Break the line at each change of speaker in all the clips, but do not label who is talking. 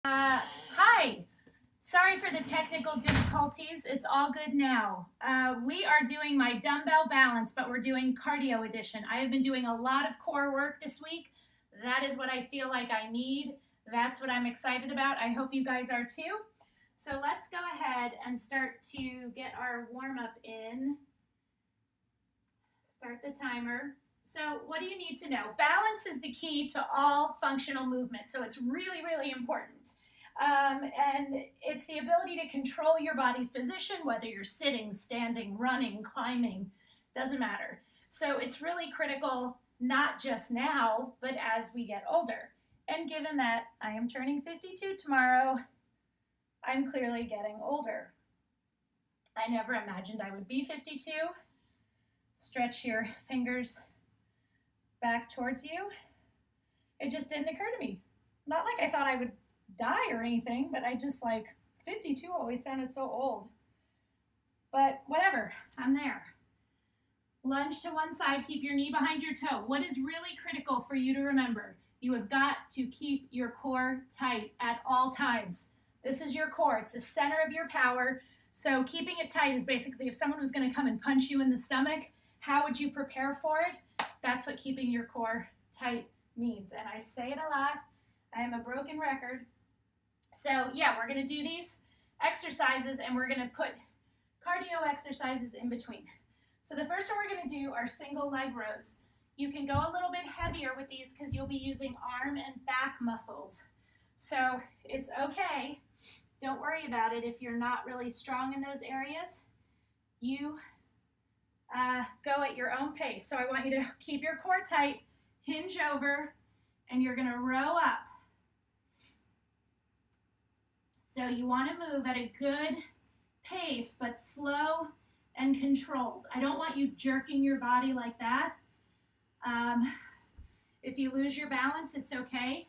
Hi. Sorry for the technical difficulties. It's all good now. We are doing my dumbbell balance, but we're doing cardio edition. I have been doing a lot of core work this week. That is what I feel like I need. That's what I'm excited about. I hope you guys are too. So let's go ahead and start to get our warm up in. Start the timer. So what do you need to know? Balance is the key to all functional movement. So it's really, really important. And it's the ability to control your body's position, whether you're sitting, standing, running, climbing, doesn't matter. So it's really critical, not just now, but as we get older. And given that I am turning 52 tomorrow, I'm clearly getting older. I never imagined I would be 52. Stretch your fingers back towards you. It just didn't occur to me. Not like I thought I would die or anything, but I just 52 always sounded so old. But whatever, I'm there. Lunge to one side, keep your knee behind your toe. What is really critical for you to remember? You have got to keep your core tight at all times. This is your core, it's the center of your power. So keeping it tight is basically if someone was gonna come and punch you in the stomach, how would you prepare for it? That's what keeping your core tight means. And I say it a lot, I am a broken record. So yeah, we're gonna do these exercises and we're gonna put cardio exercises in between. So the first one we're gonna do are single leg rows. You can go a little bit heavier with these because you'll be using arm and back muscles. So it's okay, don't worry about it if you're not really strong in those areas. You go at your own pace. So I want you to keep your core tight, hinge over, and you're gonna row up. So you wanna move at a good pace, but slow and controlled. I don't want you jerking your body like that. If you lose your balance, it's okay.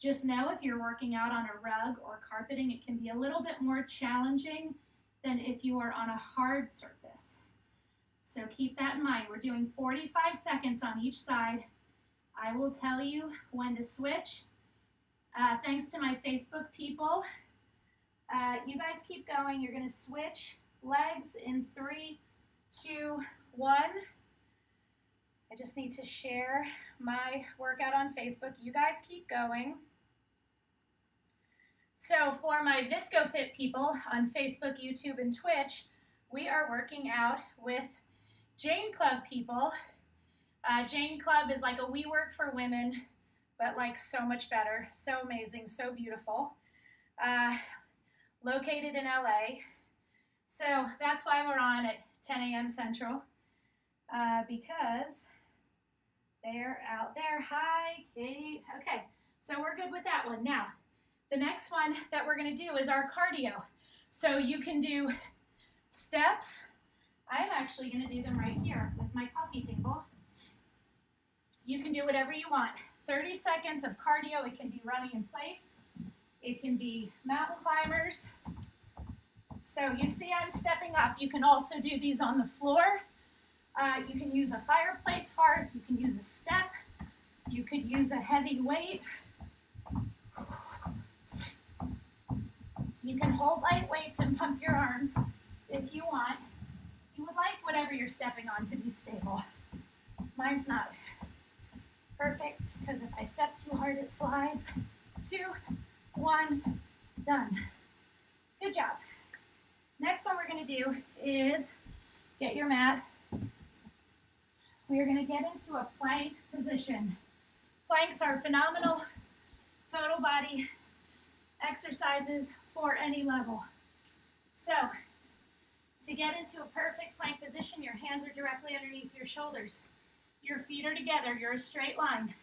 Just know if you're working out on a rug or carpeting, it can be a little bit more challenging than if you are on a hard surface. So keep that in mind. We're doing 45 seconds on each side. I will tell you when to switch. Thanks to my Facebook people. You guys keep going. You're going to switch legs in 3, 2, 1. I just need to share my workout on Facebook. You guys keep going. So for my ViscoFit people on Facebook, YouTube, and Twitch, we are working out with Jane Club people. Jane Club is like a We Work for Women, but so much better, so amazing, so beautiful. Located in LA. So that's why we're on at 10 a.m. Central, because they're out there. Hi, Kate. Okay, so we're good with that one. Now, the next one that we're gonna do is our cardio. So you can do steps. I'm actually gonna do them right here with my coffee table. You can do whatever you want. 30 seconds of cardio. It can be running in place. It can be mountain climbers. So you see I'm stepping up. You can also do these on the floor. You can use a fireplace hearth. You can use a step. You could use a heavy weight. You can hold light weights and pump your arms if you want. You would like whatever you're stepping on to be stable. Mine's not perfect because if I step too hard, it slides. 2, 1, done. Good job. Next one we're gonna do is get your mat. We are gonna get into a plank position. Planks are phenomenal total body exercises for any level. So, to get into a perfect plank position, your hands are directly underneath your shoulders. Your feet are together, you're a straight line.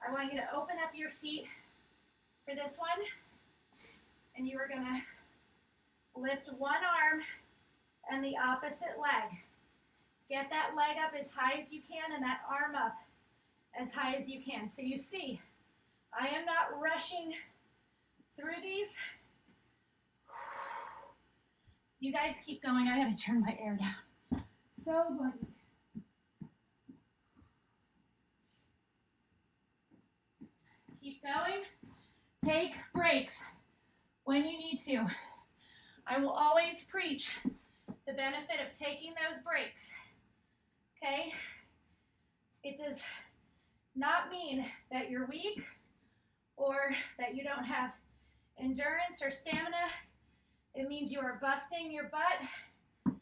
I want you to open up your feet for this one, and you are gonna lift one arm and the opposite leg. Get that leg up as high as you can and that arm up as high as you can. So you see, I am not rushing through these. You guys keep going. I gotta turn my air down. So good. Keep going. Take breaks when you need to. I will always preach the benefit of taking those breaks, okay? It does not mean that you're weak or that you don't have endurance or stamina. It means you are busting your butt.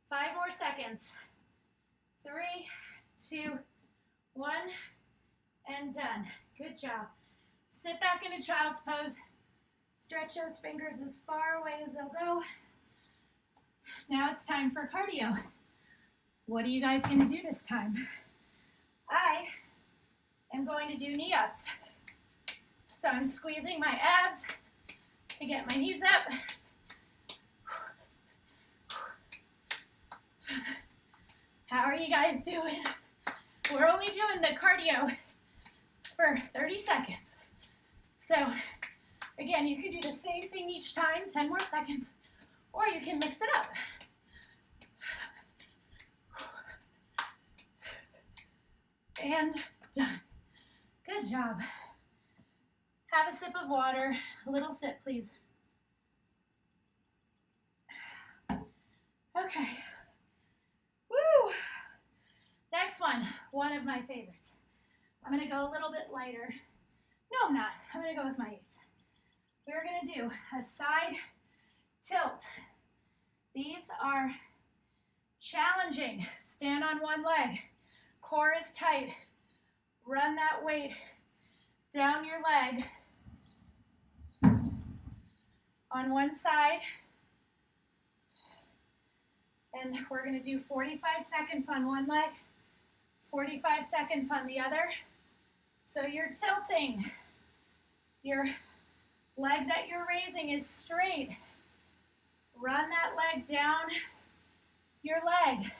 5 more seconds. 3, 2, 1, and done. Good job. Sit back into child's pose. Stretch those fingers as far away as they'll go. Now it's time for cardio. What are you guys going to do this time? I am going to do knee ups. So I'm squeezing my abs to get my knees up. How are you guys doing? We're only doing the cardio for 30 seconds. So again, you could do the same thing each time, 10 more seconds, or you can mix it up. And done. Good job. Have a sip of water. A little sip, please. Okay. Woo! Next one of my favorites. I'm going to go a little bit lighter. No, I'm not. I'm going to go with my 8s. We're going to do a side tilt. These are challenging. Stand on one leg. Core is tight. Run that weight down your leg on one side. And we're going to do 45 seconds on one leg, 45 seconds on the other. So you're tilting. Your leg that you're raising is straight. Run that leg down your leg.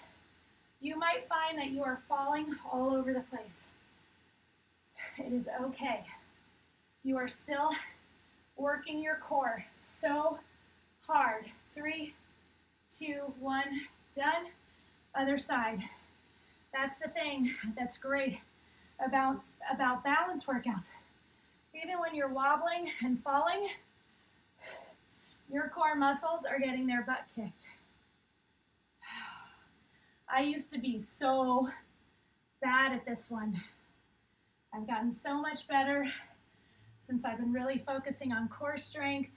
You might find that you are falling all over the place. It is okay. You are still working your core so hard. 3, 2, 1, done. Other side. That's the thing that's great about balance workouts. Even when you're wobbling and falling, your core muscles are getting their butt kicked. I used to be so bad at this one. I've gotten so much better since I've been really focusing on core strength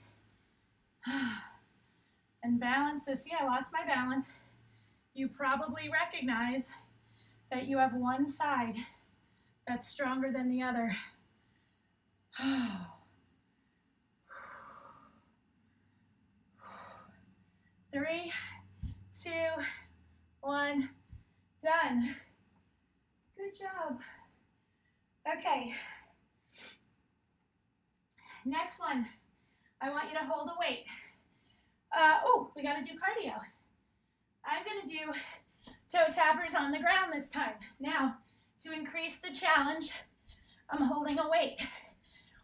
and balance. So see, I lost my balance. You probably recognize that you have one side that's stronger than the other. 3, 2, 1, done. Good job. Okay. Next one, I want you to hold a weight. We got to do cardio. I'm going to do toe tappers on the ground this time. Now, to increase the challenge, I'm holding a weight.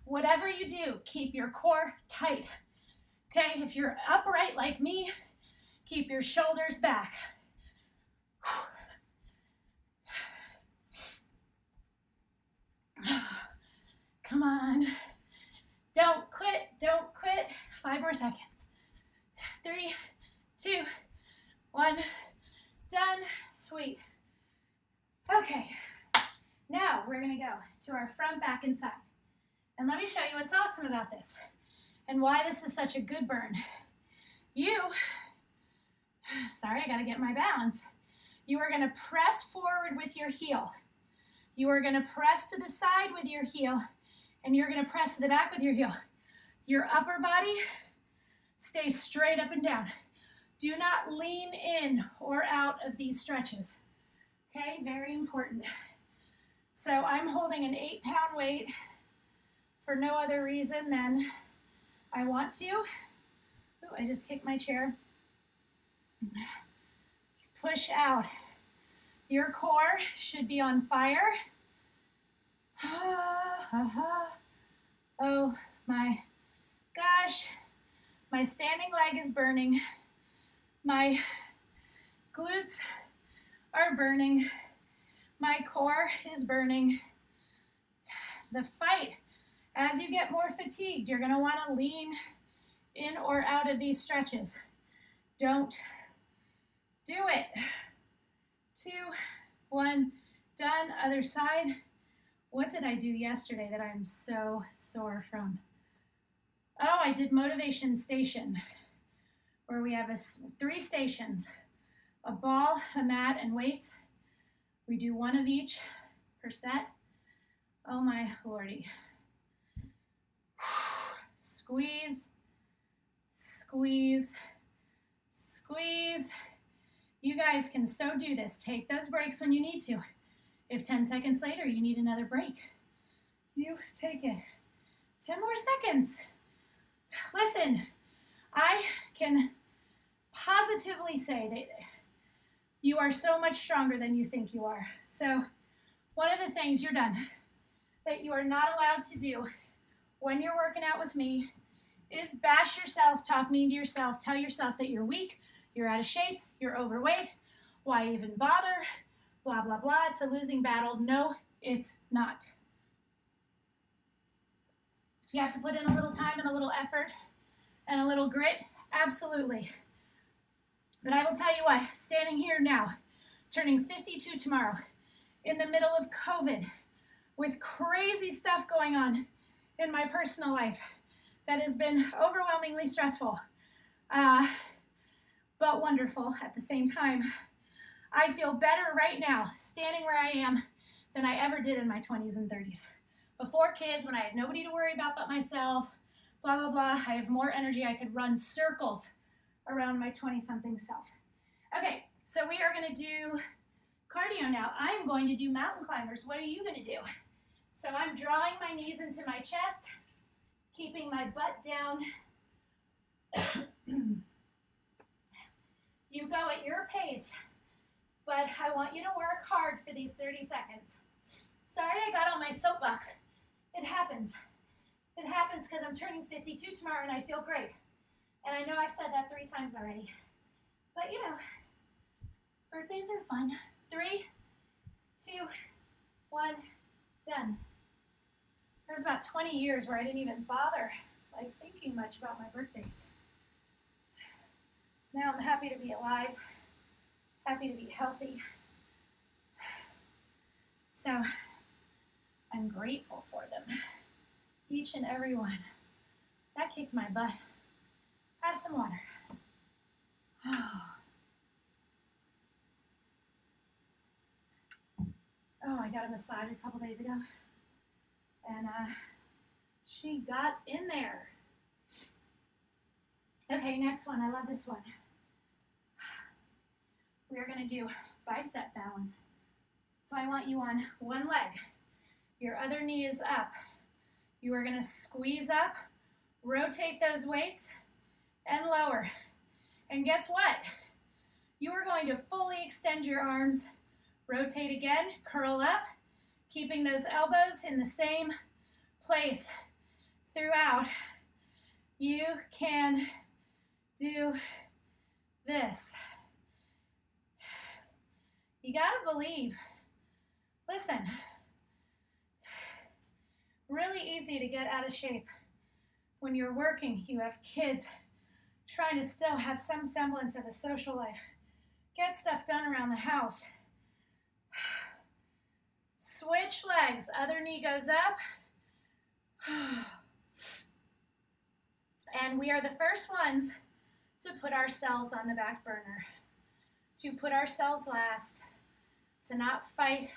Whatever you do, keep your core tight. Okay, if you're upright like me, keep your shoulders back. Come on. Don't quit, don't quit. 5 more seconds. 3, 2, 1, done. Sweet. Okay, now we're gonna go to our front, back, and side. And let me show you what's awesome about this and why this is such a good burn. Sorry, I gotta get my balance. You are gonna press forward with your heel. You are gonna press to the side with your heel, and you're gonna press to the back with your heel. Your upper body stays straight up and down. Do not lean in or out of these stretches. Okay, very important. So I'm holding an 8-pound weight for no other reason than I want to. Ooh, I just kicked my chair. Push out. Your core should be on fire. Oh my gosh. My standing leg is burning. My glutes are burning. My core is burning. The fight, as you get more fatigued, you're going to want to lean in or out of these stretches. Don't do it. 2, 1, done. Other side. What did I do yesterday that I'm so sore from? Oh, I did motivation station, where we have 3 stations, a ball, a mat, and weights. We do 1 of each per set. Oh my lordy. Squeeze, squeeze, squeeze. You guys can so do this. Take those breaks when you need to. If 10 seconds later you need another break, you take it. 10 more seconds. Listen, I can positively say that you are so much stronger than you think you are. So one of the things you're done that you are not allowed to do when you're working out with me is bash yourself, talk mean to yourself, tell yourself that you're weak, you're out of shape, you're overweight, why even bother, blah, blah, blah. It's a losing battle. No, it's not. Do you have to put in a little time and a little effort and a little grit? Absolutely. But I will tell you what, standing here now, turning 52 tomorrow, in the middle of COVID, with crazy stuff going on in my personal life that has been overwhelmingly stressful, but wonderful at the same time. I feel better right now, standing where I am, than I ever did in my 20s and 30s. Before kids, when I had nobody to worry about but myself, blah, blah, blah, I have more energy. I could run circles around my 20-something self. Okay, so we are going to do cardio now. I am going to do mountain climbers. What are you going to do? So I'm drawing my knees into my chest, keeping my butt down. You go at your pace, but I want you to work hard for these 30 seconds. Sorry I got on my soapbox. It happens. It happens because I'm turning 52 tomorrow and I feel great. And I know I've said that 3 times already. But you know, birthdays are fun. 3, 2, 1, done. There was about 20 years where I didn't even bother thinking much about my birthdays. Now I'm happy to be alive, happy to be healthy. So I'm grateful for them, each and every one. That kicked my butt. Have some water. Oh, I got a massage a couple days ago, and she got in there. Okay, next one. I love this one. We are going to do bicep balance. So I want you on one leg. Your other knee is up. You are going to squeeze up, rotate those weights, and lower. And guess what? You are going to fully extend your arms, rotate again, curl up, keeping those elbows in the same place throughout. You can do this. You gotta believe. Listen, really easy to get out of shape when you're working, you have kids, trying to still have some semblance of a social life, get stuff done around the house. Switch legs, other knee goes up. And we are the first ones to put ourselves on the back burner, to put ourselves last, to not fight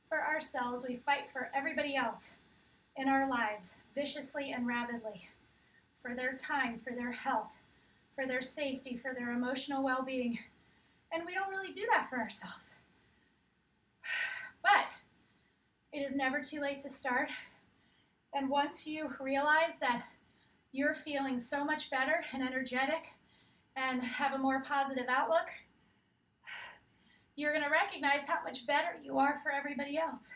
for ourselves. We fight for everybody else in our lives, viciously and rabidly, for their time, for their health, for their safety, for their emotional well-being. And we don't really do that for ourselves. But it is never too late to start. And once you realize that you're feeling so much better and energetic and have a more positive outlook, you're going to recognize how much better you are for everybody else.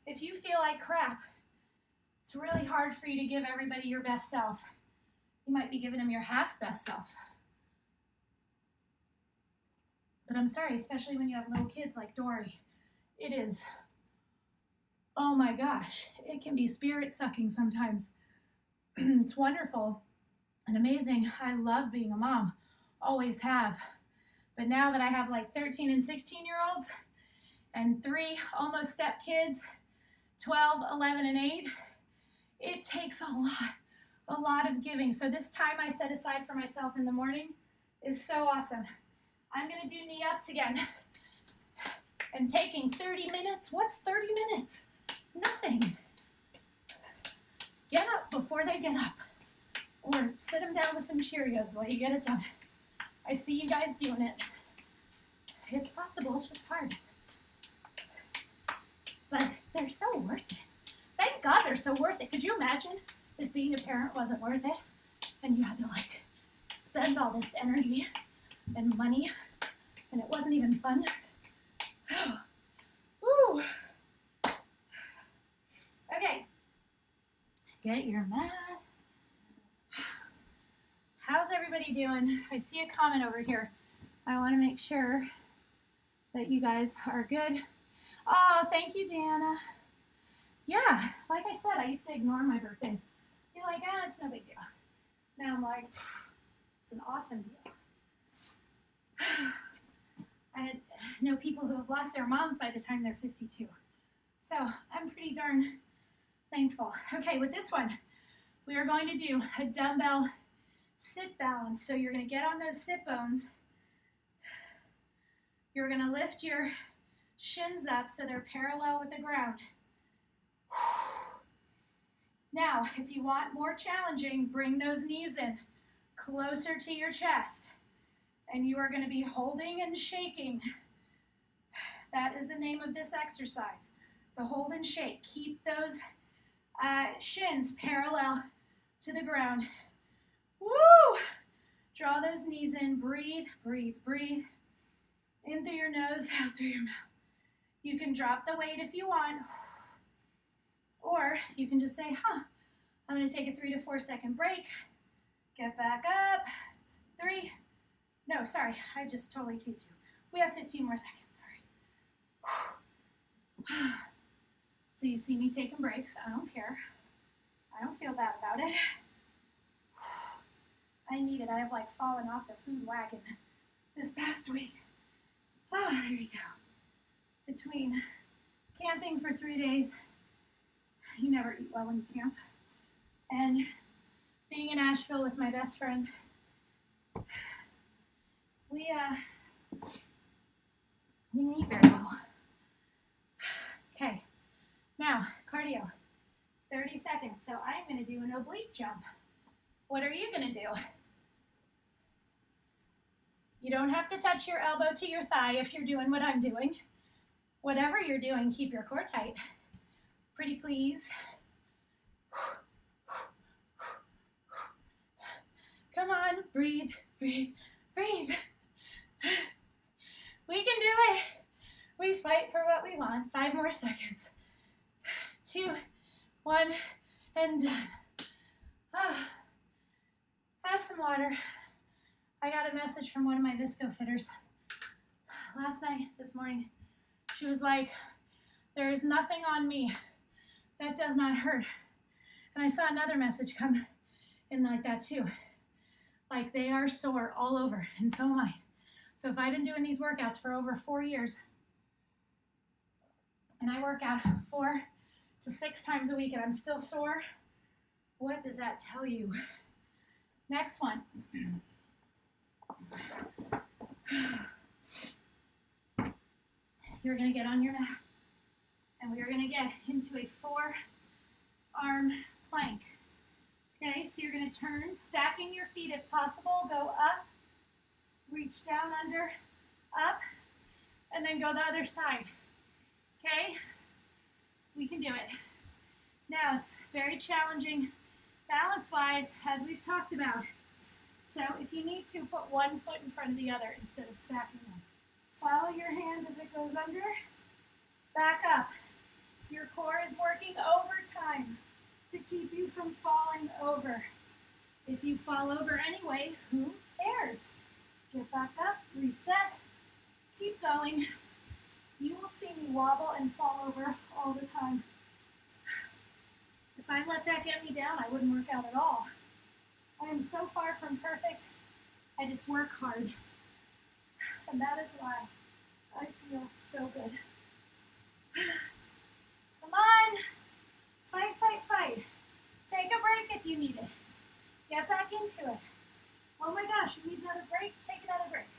If you feel like crap, it's really hard for you to give everybody your best self. You might be giving them your half best self. But I'm sorry, especially when you have little kids like Dory. It is, oh my gosh, it can be spirit sucking sometimes. It's wonderful and amazing. I love being a mom, always have. But now that I have like 13 and 16-year-olds and 3 almost step kids, 12, 11, and 8, it takes a lot of giving. So this time I set aside for myself in the morning is so awesome. I'm gonna do knee ups again. And taking 30 minutes, what's 30 minutes? Nothing. Get up before they get up. Or sit them down with some Cheerios while you get it done. I see you guys doing it. It's possible, it's just hard. But they're so worth it. Thank God they're so worth it. Could you imagine if being a parent wasn't worth it? And you had to like spend all this energy and money and it wasn't even fun? Woo. Okay. Get your mat. How's everybody doing? I see a comment over here. I want to make sure that you guys are good. Oh, thank you, Diana. Yeah, like I said, I used to ignore my birthdays. Be like, it's no big deal. Now I'm like, it's an awesome deal. I know people who have lost their moms by the time they're 52. So I'm pretty darn thankful. Okay, with this one, we are going to do a dumbbell sit balance. So you're going to get on those sit bones. You're going to lift your shins up so they're parallel with the ground. Now, if you want more challenging, bring those knees in closer to your chest. And you are going to be holding and shaking. That is the name of this exercise, the hold and shake. Keep those shins parallel to the ground. Woo! Draw those knees in. Breathe, breathe, breathe. In through your nose, out through your mouth. You can drop the weight if you want. Or you can just say, I'm going to take a 3 to 4 second break. Get back up. 3. No, sorry, I just totally teased you. We have 15 more seconds, sorry. So you see me taking breaks. I don't care. I don't feel bad about it. I need it. I have like fallen off the food wagon this past week. Oh, there you go. Between camping for 3 days, you never eat well when you camp, and being in Asheville with my best friend, we didn't eat very well. Okay, now cardio, 30 seconds. So I'm going to do an oblique jump. What are you going to do? You don't have to touch your elbow to your thigh if you're doing what I'm doing. Whatever you're doing, keep your core tight. Pretty please. Come on, breathe, breathe, breathe. We can do it. We fight for what we want. 5 more seconds. 2, 1, and done. Have some water. I got a message from one of my Visco fitters this morning. She was like, there is nothing on me that does not hurt. And I saw another message come in like that too. Like they are sore all over, and so am I. So if I've been doing these workouts for over 4 years, and I work out 4 to 6 times a week and I'm still sore, what does that tell you? Next one. You're going to get on your mat, and we are going to get into a 4-arm plank. Okay, so you're going to turn, stacking your feet if possible, go up, reach down under, up, and then go the other side. Okay, we can do it. Now it's very challenging balance-wise, as we've talked about. So if you need to, put one foot in front of the other instead of stacking them. Follow your hand as it goes under, back up. Your core is working overtime to keep you from falling over. If you fall over anyway, who cares? Get back up, reset, keep going. You will see me wobble and fall over all the time. If I let that get me down, I wouldn't work out at all. I am so far from perfect. I just work hard. And that is why I feel so good. Come on. Fight, fight, fight. Take a break if you need it. Get back into it. Oh my gosh, you need another break? Take another break.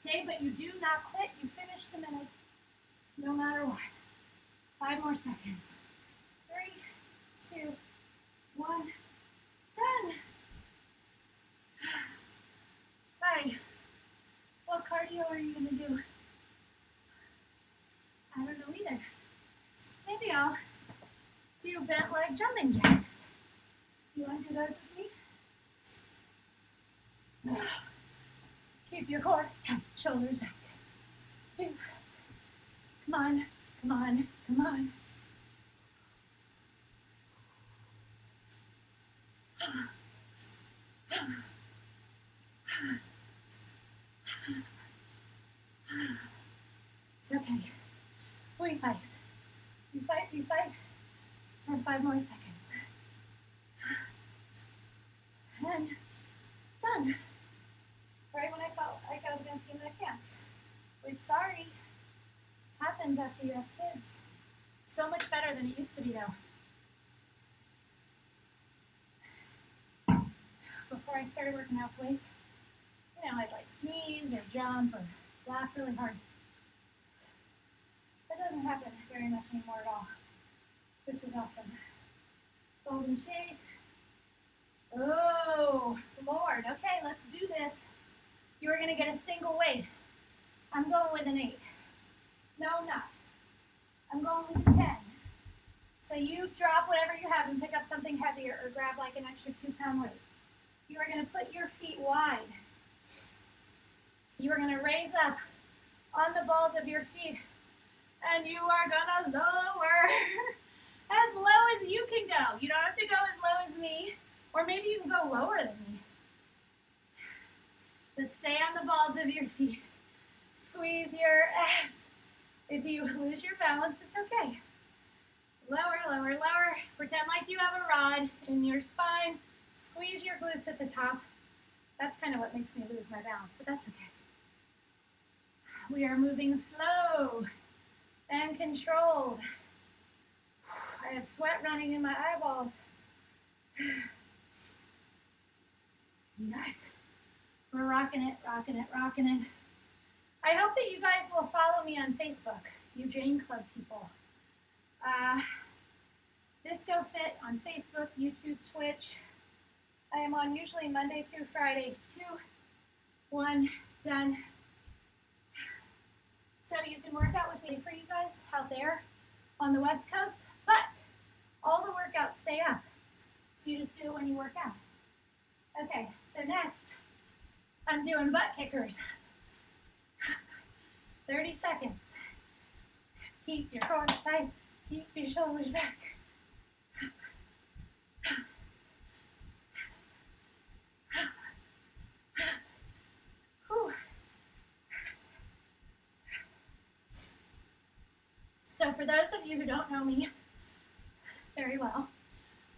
Okay, but you do not quit. You finish the minute no matter what. 5 more seconds. 3, 2, 1, done. Hi. What cardio are you going to do? I don't know either. Maybe I'll do bent leg jumping jacks. You want to do those with me? Keep your core tight, shoulders back. 2. Come on, come on, come on. It's okay. We fight. We fight, we fight for 5 more seconds. And done. Right when I felt like I was going to pee my pants. Which, sorry, happens after you have kids. So much better than it used to be, though. Before I started working out with weights, I'd like sneeze or jump or laugh really hard. That doesn't happen very much anymore at all, which is awesome. Golden shake. Oh, Lord. Okay, let's do this. You're going to get a single weight. I'm going with an 8. No, I'm not. I'm going with a 10. So you drop whatever you have and pick up something heavier or grab like an extra 2-pound weight. You are going to put your feet wide. You are going to raise up on the balls of your feet. And you are going to lower as low as you can go. You don't have to go as low as me. Or maybe you can go lower than me. But stay on the balls of your feet. Squeeze your abs. If you lose your balance, it's okay. Lower, lower, lower. Pretend like you have a rod in your spine. Squeeze your glutes at the top. That's kind of what makes me lose my balance, but that's okay. We are moving slow and controlled. I have sweat running in my eyeballs. You guys, we're rocking it, rocking it, rocking it. I hope that you guys will follow me on Facebook, you Jane Club people. Visco Fit on Facebook, YouTube, Twitch. I am on usually Monday through Friday, 2, 1, done. So you can work out with me for you guys out there on the West Coast, but all the workouts stay up. So you just do it when you work out. Okay, so next, I'm doing butt kickers. 30 seconds. Keep your core tight, keep your shoulders back. Whew. So for those of you who don't know me very well,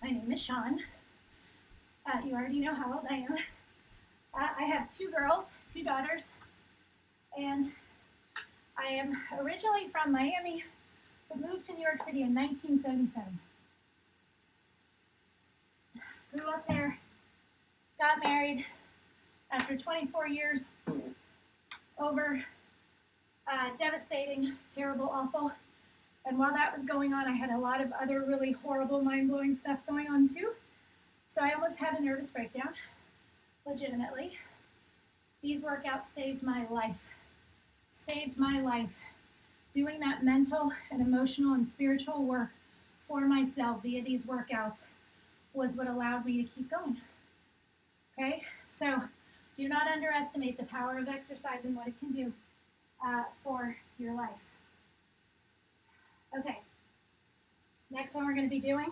my name is Shawn. You already know how old I am. I have 2 girls, 2 daughters, and I am originally from Miami, but moved to New York City in 1977. Grew up there, got married after 24 years, over devastating, terrible, awful. And while that was going on, I had a lot of other really horrible, mind-blowing stuff going on too. So I almost had a nervous breakdown, legitimately. These workouts saved my life. Saved my life. Doing that mental and emotional and spiritual work for myself via these workouts was what allowed me to keep going. Okay, so do not underestimate the power of exercise and what it can do for your life. Okay, next one we're going to be doing,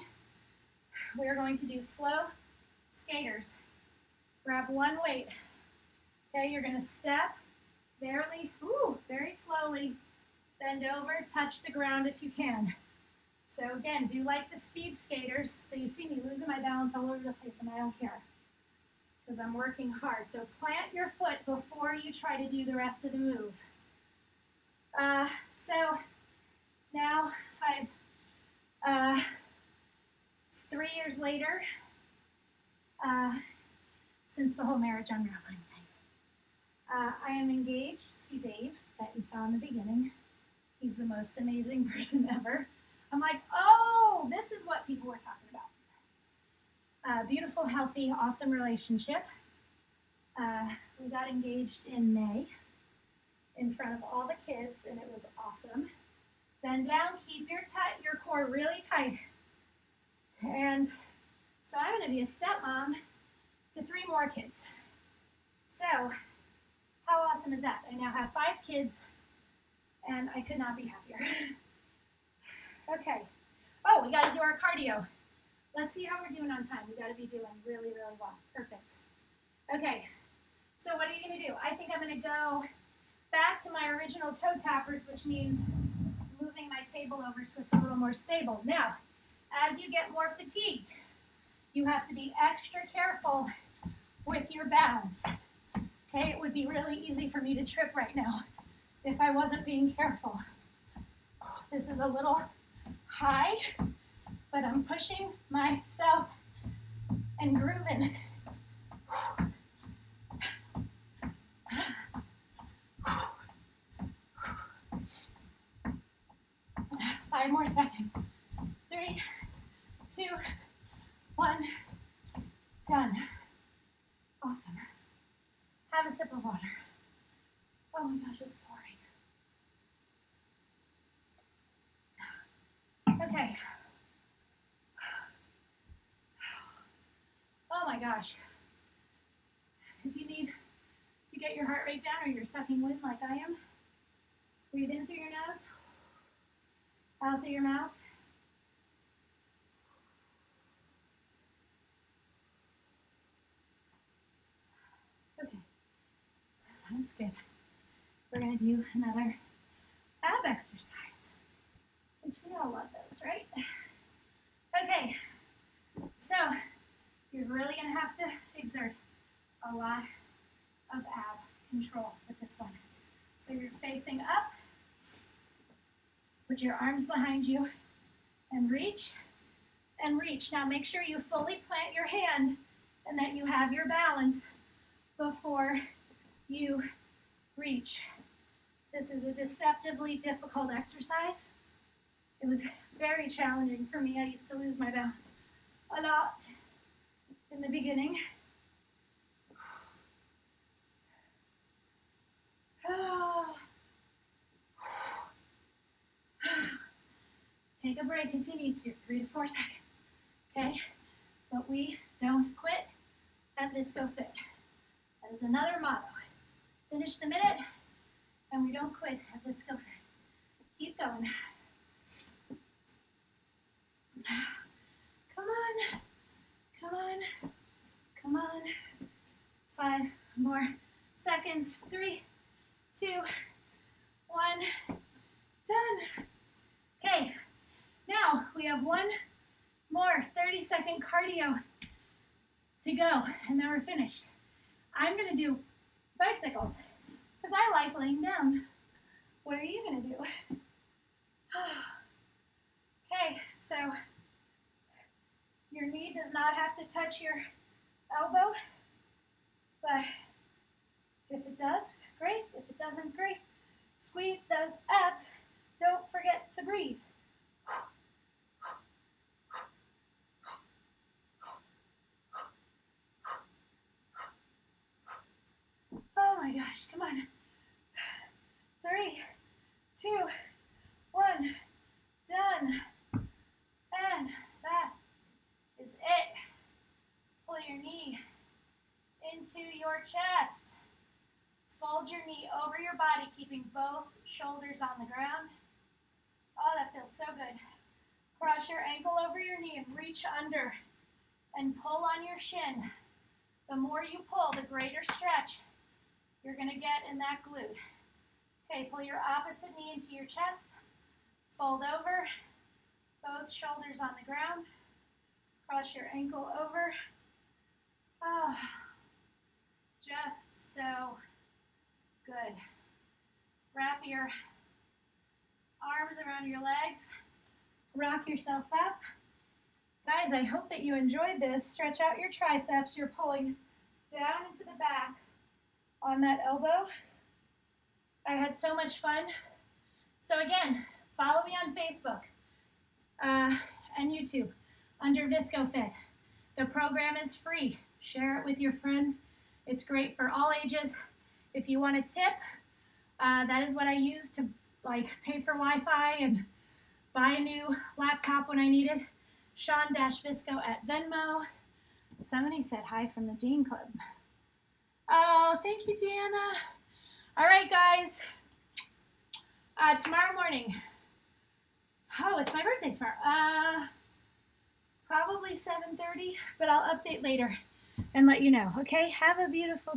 we're going to do slow skaters. Grab one weight. Okay, you're going to step very slowly Bend over, touch the ground if you can. So again, do like the speed skaters. So you see me losing my balance all over the place, and I don't care because I'm working hard. So plant your foot before you try to do the rest of the move. So now it's 3 years later since the whole marriage unraveling thing. I am engaged to Dave that you saw in the beginning. He's the most amazing person ever. I'm like, oh, this is what people were talking about. Beautiful, healthy, awesome relationship. We got engaged in May in front of all the kids, and it was awesome. Bend down, keep your core really tight. And so I'm going to be a stepmom to 3 more kids. So how awesome is that? I now have 5 kids, and I could not be happier. Okay. Oh, we got to do our cardio. Let's see how we're doing on time. We got to be doing really, really well. Perfect. Okay. So what are you going to do? I think I'm going to go back to my original toe tappers, which means moving my table over so it's a little more stable. Now, as you get more fatigued, you have to be extra careful with your balance. Okay, it would be really easy for me to trip right now if I wasn't being careful. This is a little high, but I'm pushing myself and grooving. 5 more seconds. 3, 2, 1, done. Awesome. Have a sip of water. Oh my gosh, it's pouring. Okay. Oh my gosh. If you need to get your heart rate down or you're sucking wind like I am, breathe in through your nose, out through your mouth. Okay, that's good. We're going to do another ab exercise, which we all love those, right? Okay, so you're really going to have to exert a lot of ab control with this one. So you're facing up, put your arms behind you, and reach, and reach. Now make sure you fully plant your hand and that you have your balance before you reach. This is a deceptively difficult exercise. It was very challenging for me. I used to lose my balance a lot in the beginning. Take a break if you need to, 3 to 4 seconds, okay? But we don't quit at VSCO Fit. That is another motto. Finish the minute, and we don't quit at VSCO Fit. Keep going. Come on, come on, come on. 5 more seconds. 3, 2, 1, done. Okay, now we have 1 more 30-second cardio to go, and then we're finished. I'm gonna do bicycles, because I like laying down. What are you gonna do? Okay, so your knee does not have to touch your elbow, but if it does, great. If it doesn't, great. Squeeze those abs. Don't forget to breathe. Oh my gosh, come on. 3, 2, 1, done. And that is it. Pull your knee into your chest. Fold your knee over your body, keeping both shoulders on the ground. Oh, that feels so good. Cross your ankle over your knee and reach under and pull on your shin. The more you pull, the greater stretch you're going to get in that glute. Okay, pull your opposite knee into your chest. Fold over. Both shoulders on the ground. Cross your ankle over. Oh, just so good. Wrap your arms around your legs. Rock yourself up. Guys, I hope that you enjoyed this. Stretch out your triceps. You're pulling down into the back on that elbow. I had so much fun. So again, follow me on Facebook and YouTube under ViscoFit. The program is free. Share it with your friends. It's great for all ages. If you want a tip, that is what I use to pay for Wi-Fi and buy a new laptop when I need it. Sean-Visco at Venmo. Somebody said hi from the Jane Club. Oh, thank you, Deanna. All right, guys. Tomorrow morning. Oh, it's my birthday tomorrow. Probably 7:30, but I'll update later and let you know. Okay, have a beautiful day.